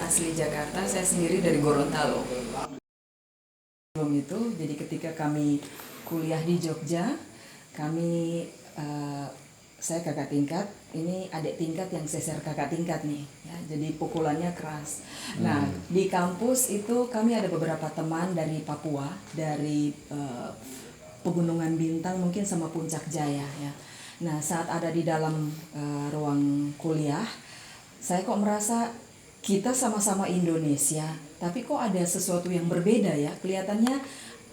asli Jakarta, saya sendiri dari Gorontalo. Sebelum itu, jadi ketika kami kuliah di Jogja, kami saya kakak tingkat, ini adik tingkat yang seser kakak tingkat nih, ya, jadi pukulannya keras. Nah, di kampus itu kami ada beberapa teman dari Papua, dari Pegunungan Bintang mungkin sama Puncak Jaya ya. Nah, saat ada di dalam ruang kuliah, saya kok merasa kita sama-sama Indonesia, tapi kok ada sesuatu yang berbeda ya. Kelihatannya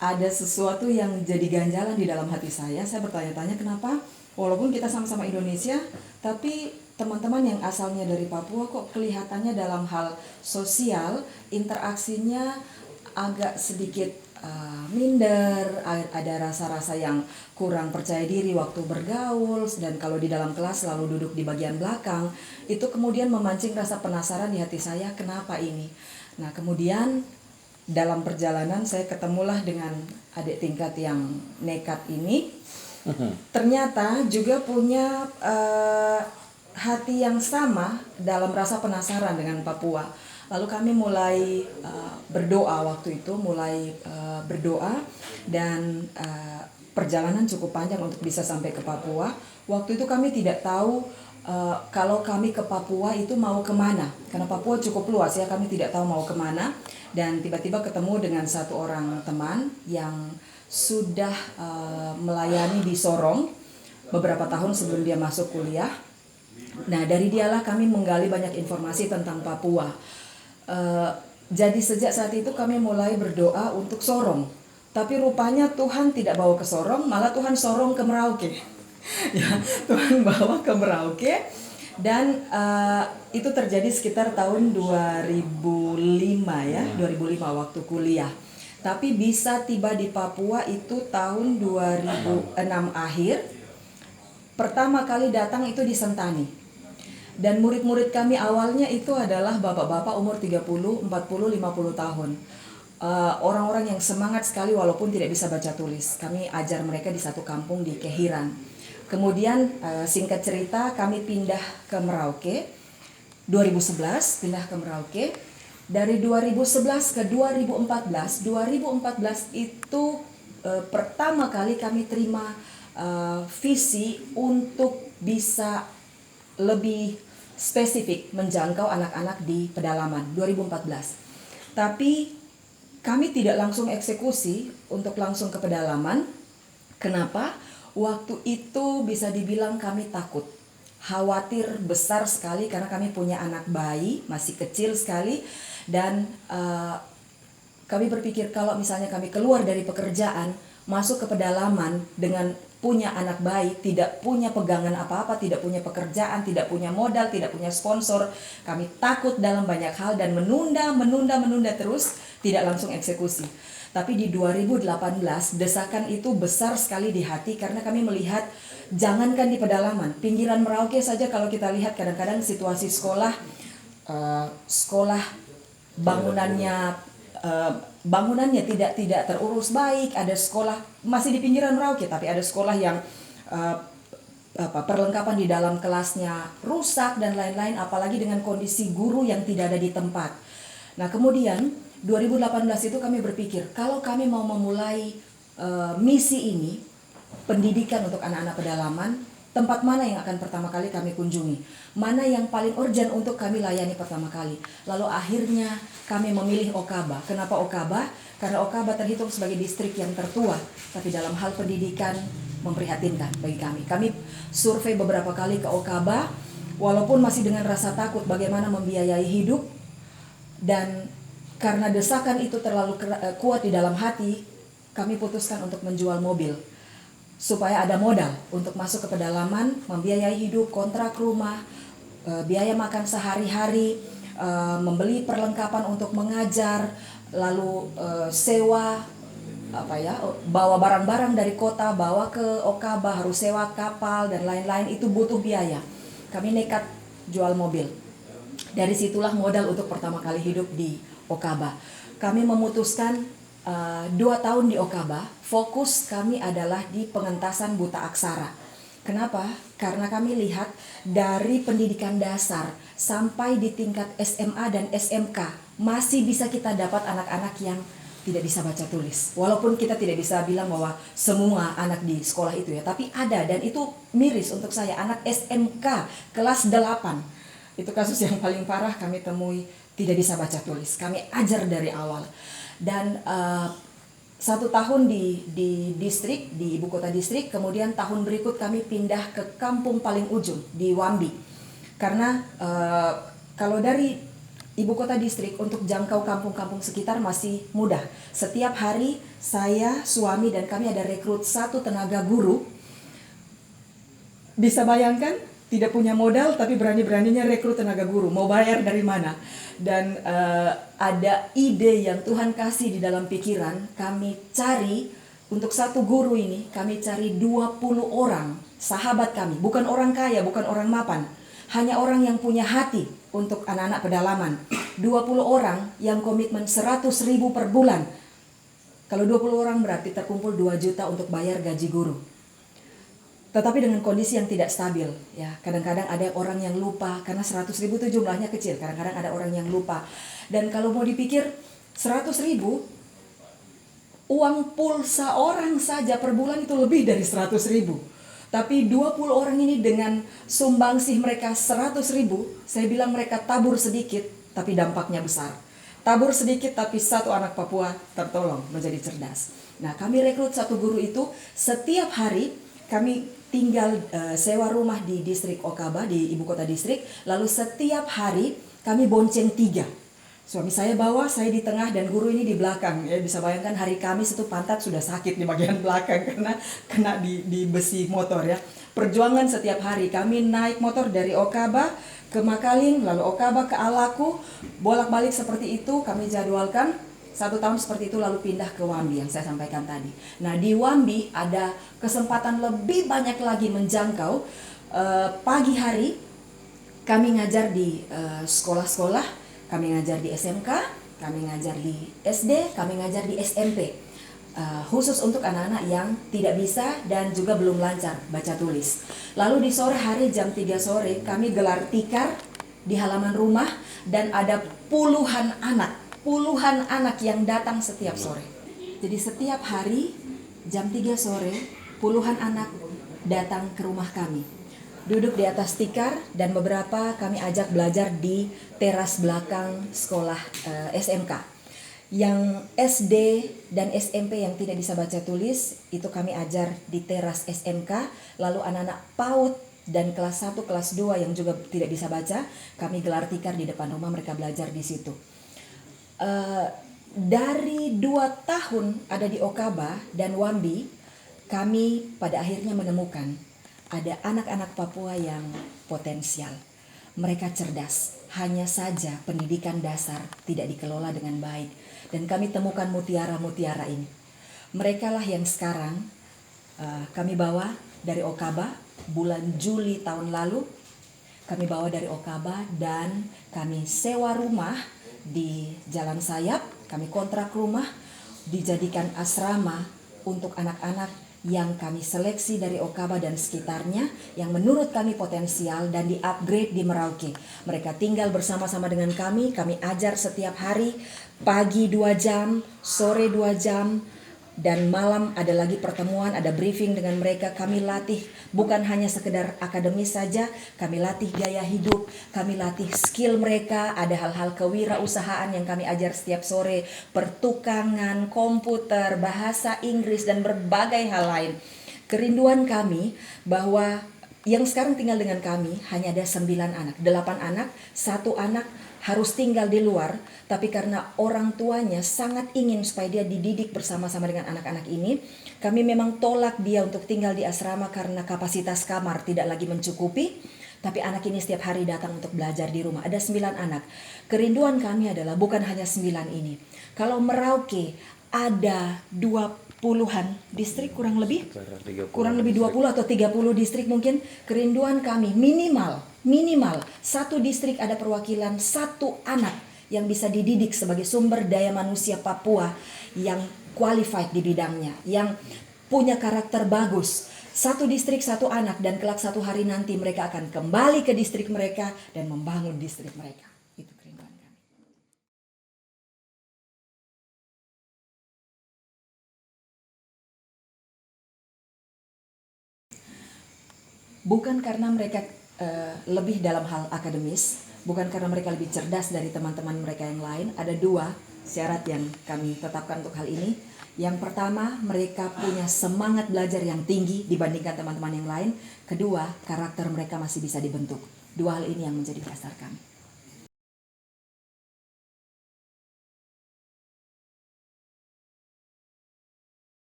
ada sesuatu yang jadi ganjalan di dalam hati saya. Saya bertanya-tanya kenapa walaupun kita sama-sama Indonesia, tapi teman-teman yang asalnya dari Papua kok kelihatannya dalam hal sosial, interaksinya agak sedikit minder, ada rasa-rasa yang kurang percaya diri waktu bergaul, dan kalau di dalam kelas selalu duduk di bagian belakang. Itu kemudian memancing rasa penasaran di hati saya, kenapa ini? Nah, kemudian dalam perjalanan saya ketemulah dengan adik tingkat yang nekat ini. Ternyata juga punya hati yang sama dalam rasa penasaran dengan Papua. Lalu kami mulai berdoa waktu itu, berdoa, dan perjalanan cukup panjang untuk bisa sampai ke Papua. Waktu itu kami tidak tahu kalau kami ke Papua itu mau kemana, karena Papua cukup luas ya, kami tidak tahu mau kemana. Dan tiba-tiba ketemu dengan satu orang teman yang sudah melayani di Sorong beberapa tahun sebelum dia masuk kuliah. Nah, dari dialah kami menggali banyak informasi tentang Papua. Jadi sejak saat itu kami mulai berdoa untuk Sorong. Tapi rupanya Tuhan tidak bawa ke Sorong, malah Tuhan sorong ke Merauke. Ya, Tuhan bawa ke Merauke. Dan itu terjadi sekitar tahun 2005 ya, 2005 waktu kuliah. Tapi bisa tiba di Papua itu tahun 2006 akhir. Pertama kali datang itu di Sentani. Dan murid-murid kami awalnya itu adalah bapak-bapak umur 30, 40, 50 tahun. Orang-orang yang semangat sekali walaupun tidak bisa baca tulis. Kami ajar mereka di satu kampung di Kehiran. Kemudian singkat cerita kami pindah ke Merauke. 2011 pindah ke Merauke. Dari 2011 ke 2014 itu pertama kali kami terima visi untuk bisa lebih spesifik menjangkau anak-anak di pedalaman 2014. Tapi kami tidak langsung eksekusi untuk langsung ke pedalaman. Kenapa? Waktu itu bisa dibilang kami takut, khawatir besar sekali karena kami punya anak bayi, masih kecil sekali. Dan kami berpikir kalau misalnya kami keluar dari pekerjaan, masuk ke pedalaman dengan punya anak bayi, tidak punya pegangan apa-apa, tidak punya pekerjaan, tidak punya modal, tidak punya sponsor, kami takut dalam banyak hal dan menunda terus, tidak langsung eksekusi. Tapi di 2018 desakan itu besar sekali di hati karena kami melihat jangankan di pedalaman, pinggiran Merauke saja kalau kita lihat kadang-kadang situasi sekolah bangunannya tidak terurus baik. Ada sekolah masih di pinggiran Merauke tapi ada sekolah yang perlengkapan di dalam kelasnya rusak dan lain-lain, apalagi dengan kondisi guru yang tidak ada di tempat. Nah, kemudian 2018 itu kami berpikir kalau kami mau memulai misi ini, pendidikan untuk anak-anak pedalaman, tempat mana yang akan pertama kali kami kunjungi? Mana yang paling urgent untuk kami layani pertama kali? Lalu akhirnya kami memilih Okaba. Kenapa Okaba? Karena Okaba terhitung sebagai distrik yang tertua, tapi dalam hal pendidikan memprihatinkan bagi kami. Kami survei beberapa kali ke Okaba, walaupun masih dengan rasa takut bagaimana membiayai hidup, dan karena desakan itu terlalu kuat di dalam hati, kami putuskan untuk menjual mobil supaya ada modal untuk masuk ke pedalaman, membiayai hidup, kontrak rumah, biaya makan sehari-hari, membeli perlengkapan untuk mengajar, lalu sewa bawa barang-barang dari kota bawa ke Okaba, harus sewa kapal dan lain-lain, itu butuh biaya. Kami nekat jual mobil. Dari situlah modal untuk pertama kali hidup di Okaba. Kami memutuskan 2 tahun di Okaba, fokus kami adalah di pengentasan buta aksara. Kenapa? Karena kami lihat dari pendidikan dasar sampai di tingkat SMA dan SMK masih bisa kita dapat anak-anak yang tidak bisa baca tulis. Walaupun kita tidak bisa bilang bahwa semua anak di sekolah itu ya, tapi ada, dan itu miris untuk saya. Anak SMK kelas 8, itu kasus yang paling parah kami temui, tidak bisa baca tulis. Kami ajar dari awal. Dan 1 tahun di distrik, di ibu kota distrik, kemudian tahun berikut kami pindah ke kampung paling ujung di Wambi. Karena kalau dari ibu kota distrik untuk jangkau kampung-kampung sekitar masih mudah. Setiap hari saya, suami, dan kami ada rekrut 1 tenaga guru. Bisa bayangkan, tidak punya modal tapi berani-beraninya rekrut tenaga guru. Mau bayar dari mana? Dan ada ide yang Tuhan kasih di dalam pikiran. Kami cari untuk 1 guru ini, kami cari 20 orang sahabat kami. Bukan orang kaya, bukan orang mapan. Hanya orang yang punya hati untuk anak-anak pedalaman. 20 orang yang komitmen 100.000 per bulan. Kalau 20 orang berarti terkumpul 2 juta untuk bayar gaji guru. Tetapi dengan kondisi yang tidak stabil, ya. Kadang-kadang ada orang yang lupa, karena 100.000 itu jumlahnya kecil. Kadang-kadang ada orang yang lupa. Dan kalau mau dipikir 100.000, uang pulsa orang saja per bulan itu lebih dari 100.000. Tapi 20 orang ini dengan sumbangsih mereka 100.000, saya bilang mereka tabur sedikit tapi dampaknya besar. Tabur sedikit tapi 1 anak Papua tertolong menjadi cerdas. Nah, kami rekrut 1 guru itu. Setiap hari kami tinggal sewa rumah di distrik Okaba, di ibu kota distrik. Lalu setiap hari kami bonceng 3. Suami saya bawa, saya di tengah, dan guru ini di belakang. Ya, bisa bayangkan hari Kamis itu pantat sudah sakit di bagian belakang karena kena di besi motor ya. Perjuangan setiap hari. Kami naik motor dari Okaba ke Makaling, lalu Okaba ke Alaku, bolak-balik seperti itu. Kami jadwalkan 1 tahun seperti itu, lalu pindah ke Wambi yang saya sampaikan tadi. Nah, di Wambi ada kesempatan lebih banyak lagi menjangkau. Pagi hari kami ngajar di sekolah-sekolah. Kami ngajar di SMK, kami ngajar di SD, kami ngajar di SMP. Khusus untuk anak-anak yang tidak bisa dan juga belum lancar baca tulis. Lalu di sore hari jam 3 sore kami gelar tikar di halaman rumah, dan ada puluhan anak yang datang setiap sore. Jadi setiap hari jam 3 sore puluhan anak datang ke rumah kami. Duduk di atas tikar, dan beberapa kami ajak belajar di teras belakang sekolah SMK. Yang SD dan SMP yang tidak bisa baca tulis, itu kami ajar di teras SMK. Lalu anak-anak PAUD dan kelas 1, kelas 2 yang juga tidak bisa baca, kami gelar tikar di depan rumah, mereka belajar di situ. Dari 2 tahun ada di Okaba dan Wambi, kami pada akhirnya menemukan ada anak-anak Papua yang potensial. Mereka cerdas, hanya saja pendidikan dasar tidak dikelola dengan baik. Dan kami temukan mutiara-mutiara ini. Mereka lah yang sekarang kami bawa dari Okaba bulan Juli tahun lalu. Kami bawa dari Okaba dan kami sewa rumah di Jalan Sayap. Kami kontrak rumah, dijadikan asrama untuk anak-anak yang kami seleksi dari Okaba dan sekitarnya, yang menurut kami potensial, dan di-upgrade di Merauke. Mereka tinggal bersama-sama dengan kami ajar setiap hari, pagi 2 jam, sore 2 jam, dan malam ada lagi pertemuan, ada briefing dengan mereka. Kami latih bukan hanya sekedar akademis saja, kami latih gaya hidup, kami latih skill mereka. Ada hal-hal kewirausahaan yang kami ajar setiap sore, pertukangan, komputer, bahasa Inggris, dan berbagai hal lain. Kerinduan kami bahwa yang sekarang tinggal dengan kami hanya ada 9 anak, 8 anak, 1 anak harus tinggal di luar, tapi karena orang tuanya sangat ingin supaya dia dididik bersama-sama dengan anak-anak ini, kami memang tolak dia untuk tinggal di asrama karena kapasitas kamar tidak lagi mencukupi. Tapi anak ini setiap hari datang untuk belajar di rumah. Ada 9 anak. Kerinduan kami adalah bukan hanya 9 ini. Kalau Merauke ada 20-an distrik, kurang lebih 20 atau 30 distrik mungkin. Kerinduan kami minimal 1 distrik ada perwakilan 1 anak yang bisa dididik sebagai sumber daya manusia Papua yang qualified di bidangnya, yang punya karakter bagus, satu distrik satu anak, dan kelak satu hari nanti mereka akan kembali ke distrik mereka dan membangun distrik mereka. Itu kerinduan kami. Bukan karena mereka lebih dalam hal akademis, bukan karena mereka lebih cerdas dari teman-teman mereka yang lain. Ada dua syarat yang kami tetapkan untuk hal ini. Yang pertama, mereka punya semangat belajar yang tinggi dibandingkan teman-teman yang lain. Kedua, karakter mereka masih bisa dibentuk. Dua hal ini yang menjadi dasar kami.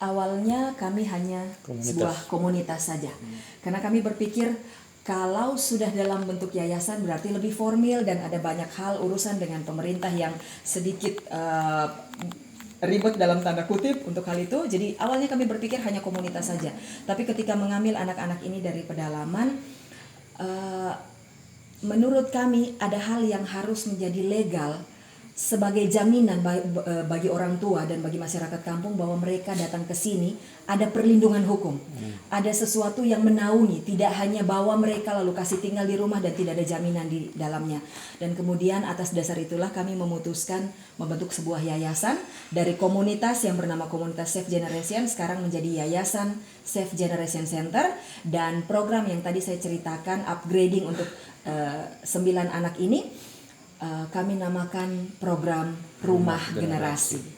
Awalnya kami hanya sebuah komunitas saja. Karena kami berpikir kalau sudah dalam bentuk yayasan berarti lebih formal dan ada banyak hal urusan dengan pemerintah yang sedikit ribet dalam tanda kutip untuk hal itu. Jadi awalnya kami berpikir hanya komunitas saja. Tapi ketika mengambil anak-anak ini dari pedalaman, menurut kami ada hal yang harus menjadi legal sebagai jaminan bagi orang tua dan bagi masyarakat kampung bahwa mereka datang ke sini ada perlindungan hukum. Ada sesuatu yang menaungi, tidak hanya bawa mereka lalu kasih tinggal di rumah dan tidak ada jaminan di dalamnya. Dan kemudian atas dasar itulah kami memutuskan membentuk sebuah yayasan dari komunitas yang bernama Komunitas Safe Generation sekarang menjadi Yayasan Safe Generation Center, dan program yang tadi saya ceritakan upgrading untuk 9 anak ini kami namakan program Rumah Generasi.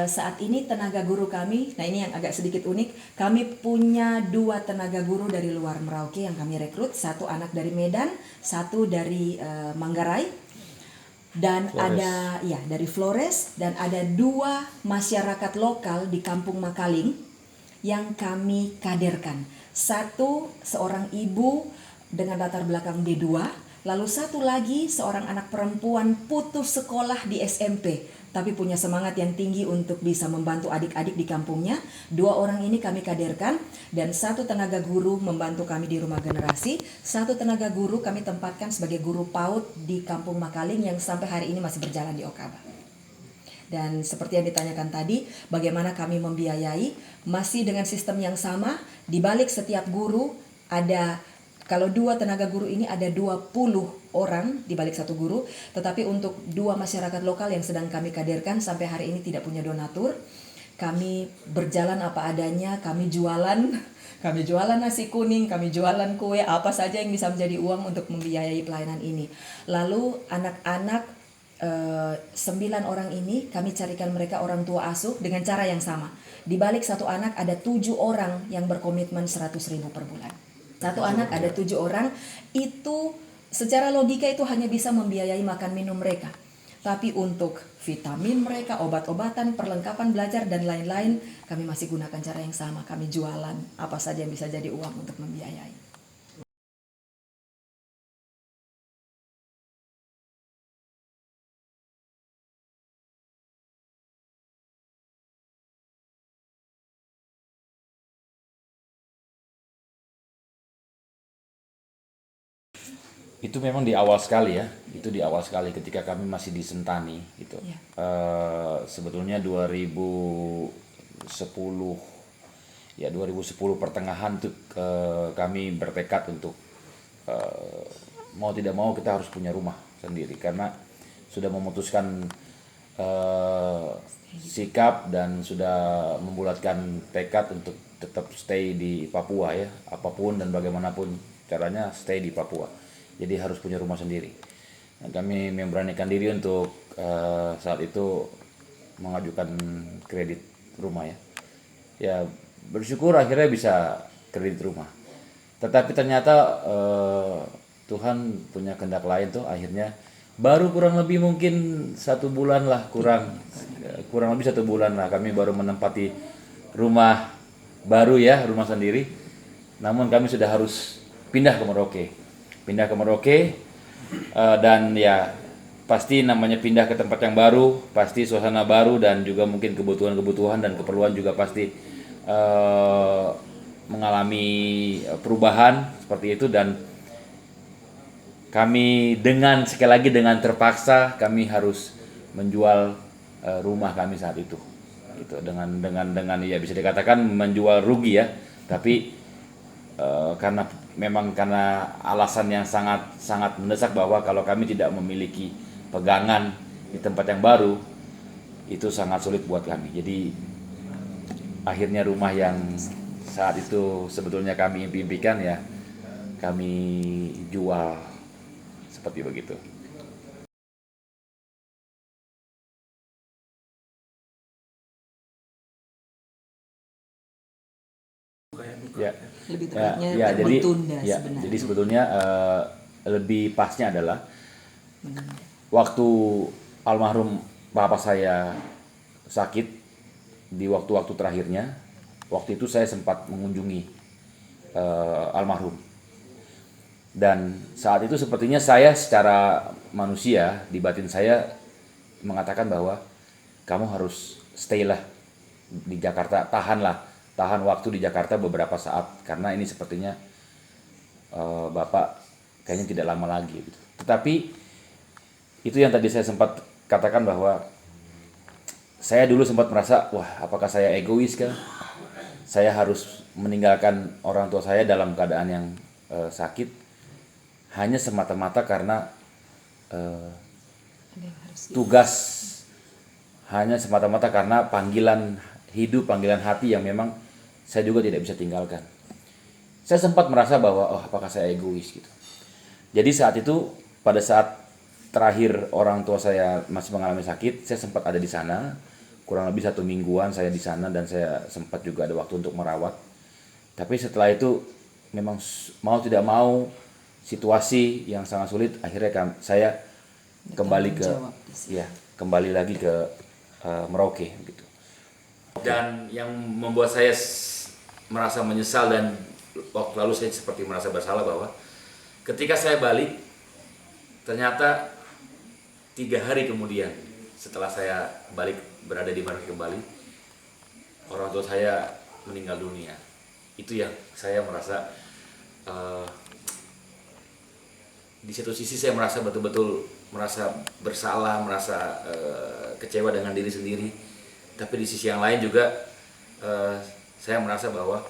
Saat ini tenaga guru kami, nah ini yang agak sedikit unik, kami punya 2 tenaga guru dari luar Merauke yang kami rekrut, 1 anak dari Medan, 1 dari Manggarai. Dan Flores. Ada dari Flores, dan ada 2 masyarakat lokal di Kampung Makaling yang kami kaderkan. 1 seorang ibu dengan latar belakang D2, lalu 1 lagi seorang anak perempuan putus sekolah di SMP tapi punya semangat yang tinggi untuk bisa membantu adik-adik di kampungnya. 2 orang ini kami kaderkan, dan 1 tenaga guru membantu kami di Rumah Generasi. 1 tenaga guru kami tempatkan sebagai guru PAUD di Kampung Makaling yang sampai hari ini masih berjalan di Okaba. Dan seperti yang ditanyakan tadi, bagaimana kami membiayai, masih dengan sistem yang sama. Di balik setiap guru ada, kalau 2 tenaga guru ini ada 20 orang di balik 1 guru, tetapi untuk 2 masyarakat lokal yang sedang kami kaderkan sampai hari ini tidak punya donatur. Kami berjalan apa adanya, kami jualan nasi kuning, kami jualan kue, apa saja yang bisa menjadi uang untuk membiayai pelayanan ini. Lalu anak-anak 9 orang ini kami carikan mereka orang tua asuh dengan cara yang sama. Di balik 1 anak ada 7 orang yang berkomitmen 100.000 per bulan. 1 anak ada 7 orang, itu secara logika itu hanya bisa membiayai makan minum mereka. Tapi untuk vitamin mereka, obat-obatan, perlengkapan belajar dan lain-lain, kami masih gunakan cara yang sama. Kami jualan apa saja yang bisa jadi uang untuk membiayai. Itu memang di awal sekali ya, itu di awal sekali ketika kami masih di Sentani gitu. Ya. Sebetulnya 2010 pertengahan tuh kami bertekad untuk mau tidak mau kita harus punya rumah sendiri karena sudah memutuskan sikap dan sudah membulatkan tekad untuk tetap stay di Papua ya, apapun dan bagaimanapun caranya stay di Papua. Jadi harus punya rumah sendiri. Dan kami memberanikan diri untuk saat itu mengajukan kredit rumah ya. Ya bersyukur akhirnya bisa kredit rumah. Tetapi ternyata Tuhan punya kehendak lain tuh, akhirnya baru kurang lebih mungkin 1 bulan lah, kurang lebih 1 bulan lah kami baru menempati rumah baru ya, rumah sendiri. Namun kami sudah harus pindah ke Merauke, dan ya pasti namanya pindah ke tempat yang baru, pasti suasana baru dan juga mungkin kebutuhan dan keperluan juga pasti mengalami perubahan seperti itu, dan kami sekali lagi dengan terpaksa kami harus menjual rumah kami saat itu, gitu, dengan ya bisa dikatakan menjual rugi ya, tapi karena alasan yang sangat sangat mendesak bahwa kalau kami tidak memiliki pegangan di tempat yang baru, itu sangat sulit buat kami. Jadi akhirnya rumah yang saat itu sebetulnya kami impikan ya kami jual seperti begitu. Ya, Lebih tepatnya jadi sebenarnya. jadi sebetulnya lebih pasnya adalah waktu almarhum papa saya sakit, di waktu-waktu terakhirnya, waktu itu saya sempat mengunjungi almarhum, dan saat itu sepertinya saya secara manusia di batin saya mengatakan bahwa kamu harus stay lah di Jakarta, tahan waktu di Jakarta beberapa saat, karena ini sepertinya bapak kayaknya tidak lama lagi gitu. Tetapi itu yang tadi saya sempat katakan bahwa saya dulu sempat merasa, wah, apakah saya egois kah? Saya harus meninggalkan orang tua saya dalam keadaan yang sakit hanya semata-mata karena tugas, hanya semata-mata karena panggilan hidup, panggilan hati yang memang saya juga tidak bisa tinggalkan. Saya sempat merasa bahwa, oh, apakah saya egois gitu. Jadi saat itu, pada saat terakhir orang tua saya masih mengalami sakit, saya sempat ada di sana, kurang lebih 1 mingguan saya di sana, dan saya sempat juga ada waktu untuk merawat. Tapi setelah itu memang mau tidak mau, situasi yang sangat sulit, akhirnya saya kembali kembali lagi ke Merauke gitu. Dan yang membuat saya merasa menyesal, dan waktu lalu saya seperti merasa bersalah bahwa ketika saya balik, ternyata 3 hari kemudian setelah saya balik berada di Merauke kembali, orang tua saya meninggal dunia. Itu yang saya merasa di satu sisi saya merasa betul-betul merasa bersalah, merasa kecewa dengan diri sendiri. Tapi di sisi yang lain juga saya merasa bahwa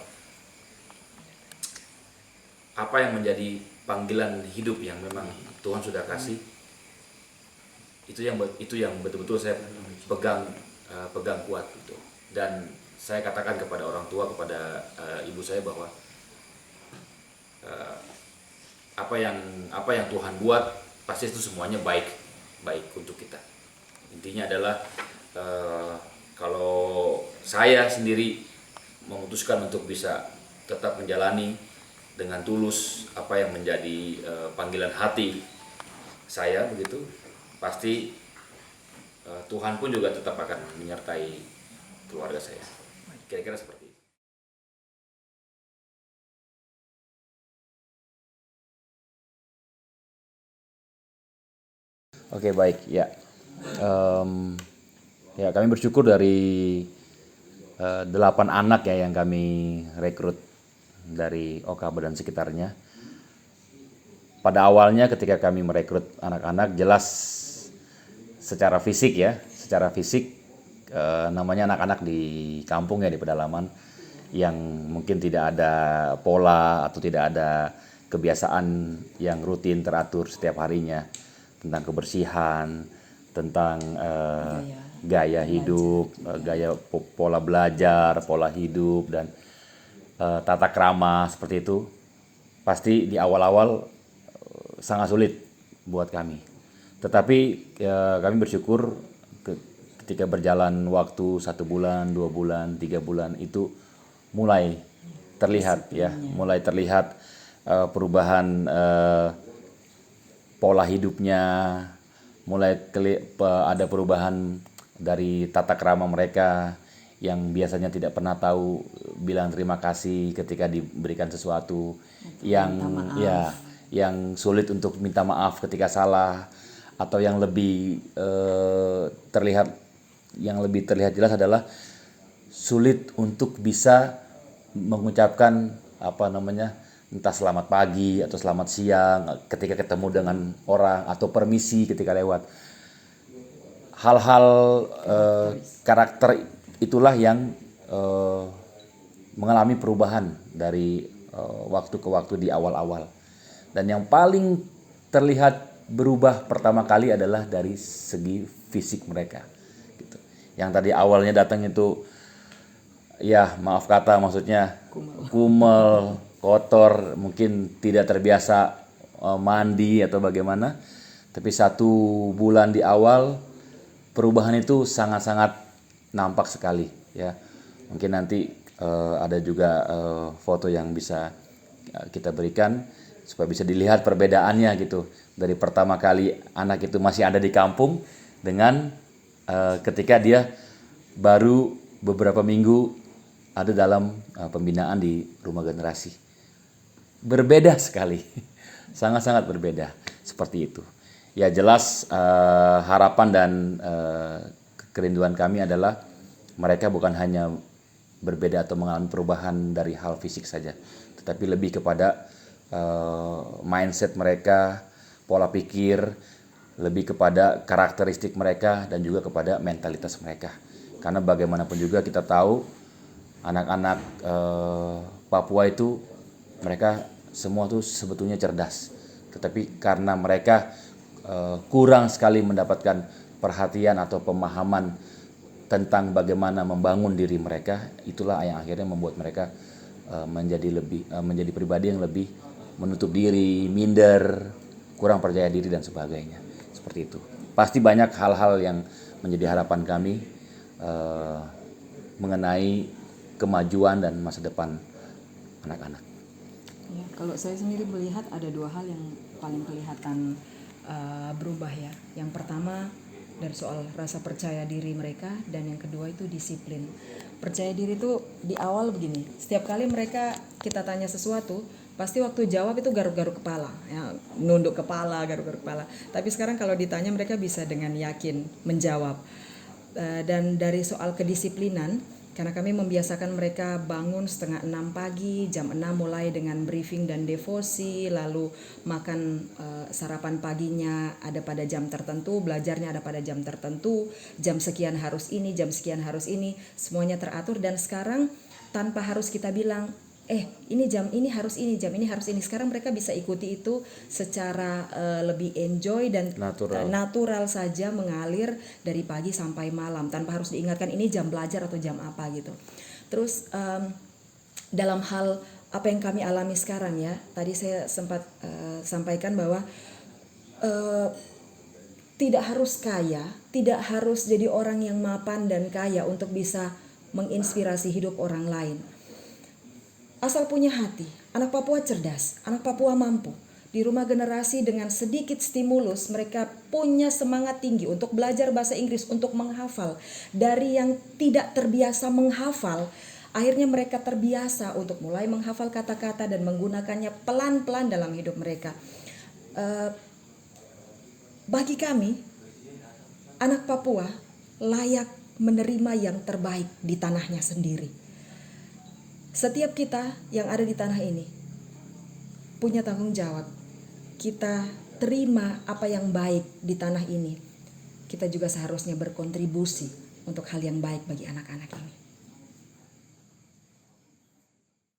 apa yang menjadi panggilan hidup yang memang Tuhan sudah kasih, itu yang betul-betul saya pegang kuat gitu. Dan saya katakan kepada orang tua, kepada ibu saya bahwa apa yang Tuhan buat pasti itu semuanya baik untuk kita. Intinya adalah kalau saya sendiri memutuskan untuk bisa tetap menjalani dengan tulus apa yang menjadi panggilan hati saya begitu, pasti Tuhan pun juga tetap akan menyertai keluarga saya. Kira-kira seperti itu. Oke, baik ya. Ya, kami bersyukur dari 8 anak ya yang kami rekrut dari Okaba dan sekitarnya. Pada awalnya ketika kami merekrut anak-anak, jelas secara fisik namanya anak-anak di kampung ya, di pedalaman, yang mungkin tidak ada pola atau tidak ada kebiasaan yang rutin teratur setiap harinya tentang kebersihan, tentang gaya hidup, pola belajar, pola hidup, dan tata krama seperti itu. Pasti di awal-awal sangat sulit buat kami. Tetapi kami bersyukur ketika berjalan waktu 1 bulan, 2 bulan, 3 bulan, itu mulai terlihat perubahan pola hidupnya, mulai ada perubahan dari tata krama mereka yang biasanya tidak pernah tahu bilang terima kasih ketika diberikan sesuatu, yang sulit untuk minta maaf ketika salah, atau yang lebih terlihat jelas adalah sulit untuk bisa mengucapkan entah selamat pagi atau selamat siang ketika ketemu dengan orang, atau permisi ketika lewat. Hal-hal karakter itulah yang mengalami perubahan dari waktu ke waktu di awal-awal. Dan yang paling terlihat berubah pertama kali adalah dari segi fisik mereka. Gitu. Yang tadi awalnya datang itu, ya maaf kata, maksudnya kumel, kotor, mungkin tidak terbiasa mandi atau bagaimana. Tapi 1 bulan di awal, perubahan itu sangat-sangat nampak sekali, ya. Mungkin nanti ada juga foto yang bisa kita berikan supaya bisa dilihat perbedaannya gitu, dari pertama kali anak itu masih ada di kampung dengan ketika dia baru beberapa minggu ada dalam pembinaan di rumah generasi. Berbeda sekali, sangat-sangat berbeda, seperti itu. Ya jelas harapan dan kerinduan kami adalah mereka bukan hanya berbeda atau mengalami perubahan dari hal fisik saja, tetapi lebih kepada mindset mereka, pola pikir, lebih kepada karakteristik mereka, dan juga kepada mentalitas mereka. Karena bagaimanapun juga kita tahu anak-anak Papua itu mereka semua tuh sebetulnya cerdas, tetapi karena mereka kurang sekali mendapatkan perhatian atau pemahaman tentang bagaimana membangun diri mereka, itulah yang akhirnya membuat mereka menjadi pribadi yang lebih menutup diri, minder, kurang percaya diri dan sebagainya. Seperti itu. Pasti banyak hal-hal yang menjadi harapan kami mengenai kemajuan dan masa depan anak-anak. Ya, kalau saya sendiri melihat ada 2 hal yang paling kelihatan berubah ya. Yang pertama dari soal rasa percaya diri mereka, dan yang kedua itu disiplin. Percaya diri itu di awal begini, setiap kali mereka kita tanya sesuatu, pasti waktu jawab itu garuk-garuk kepala, ya, nunduk kepala, garuk-garuk kepala. Tapi sekarang kalau ditanya mereka bisa dengan yakin menjawab. Dan dari soal kedisiplinan, karena kami membiasakan mereka bangun 5:30 pagi, jam 6 mulai dengan briefing dan devosi, lalu makan sarapan paginya ada pada jam tertentu, belajarnya ada pada jam tertentu, jam sekian harus ini, jam sekian harus ini, semuanya teratur. Dan sekarang tanpa harus kita bilang, ini jam ini harus ini, jam ini harus ini. Sekarang mereka bisa ikuti itu secara lebih enjoy dan natural saja, mengalir dari pagi sampai malam tanpa harus diingatkan ini jam belajar atau jam apa gitu. Terus dalam hal apa yang kami alami sekarang ya, tadi saya sempat sampaikan bahwa tidak harus kaya, tidak harus jadi orang yang mapan dan kaya untuk bisa menginspirasi hidup orang lain. Asal punya hati, anak Papua cerdas, anak Papua mampu. Di rumah generasi dengan sedikit stimulus, mereka punya semangat tinggi untuk belajar bahasa Inggris, untuk menghafal. Dari yang tidak terbiasa menghafal, akhirnya mereka terbiasa untuk mulai menghafal kata-kata dan menggunakannya pelan-pelan dalam hidup mereka. Bagi kami, anak Papua layak menerima yang terbaik di tanahnya sendiri. Setiap kita yang ada di tanah ini punya tanggung jawab. Kita terima apa yang baik di tanah ini. Kita juga seharusnya berkontribusi untuk hal yang baik bagi anak-anak ini.